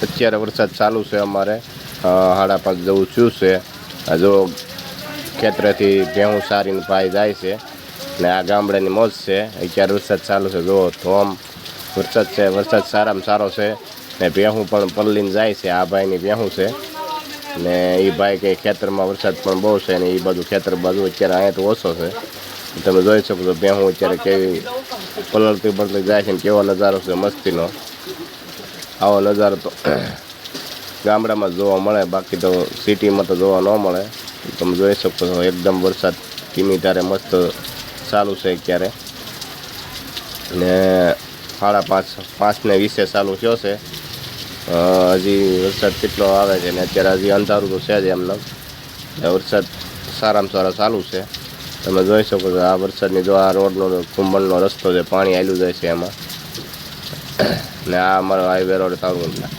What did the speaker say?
અત્યારે વરસાદ ચાલુ છે અમારે 5:30 જેવું થયું છે। જો ખેતરેથી ભેહું સારીને ભાઈ જાય છે ને આ ગામડાની મોજ છે। અત્યારે વરસાદ ચાલુ છે, જો ધોમ વરસાદ છે, વરસાદ સારામાં સારો છે ને ભેહું પણ પલળીને જાય છે। આ ભાઈની ભેહું છે ને એ ભાઈ કે ખેતરમાં વરસાદ પણ બહુ છે ને એ બધું ખેતર બાજુ અત્યારે અહીંયા તો ઓછો છે। તમે જોઈ શકો છો ભેહું અત્યારે કેવી પલળતી જાય છે ને કેવો નજારો છે મસ્તીનો। આવો નજારો તો ગામડામાં જોવા મળે, બાકી તો સિટીમાં તો જોવા ન મળે। તમે જોઈ શકો છો એકદમ વરસાદ ધીમી ધારે મસ્ત ચાલુ છે અત્યારે ને 5:30 ચાલુ થયો છે। હજી વરસાદ કેટલો આવે છે ને અત્યારે હજી અંધારું તો છે જ એમને। વરસાદ સારામાં સારો ચાલુ છે। તમે જોઈ શકો છો આ વરસાદની જો આ રોડનો કુંભણનો રસ્તો છે, પાણી હાલ્યું જાય છે એમાં ને આ અમારો હાઈવે રોડ તાળુંડા।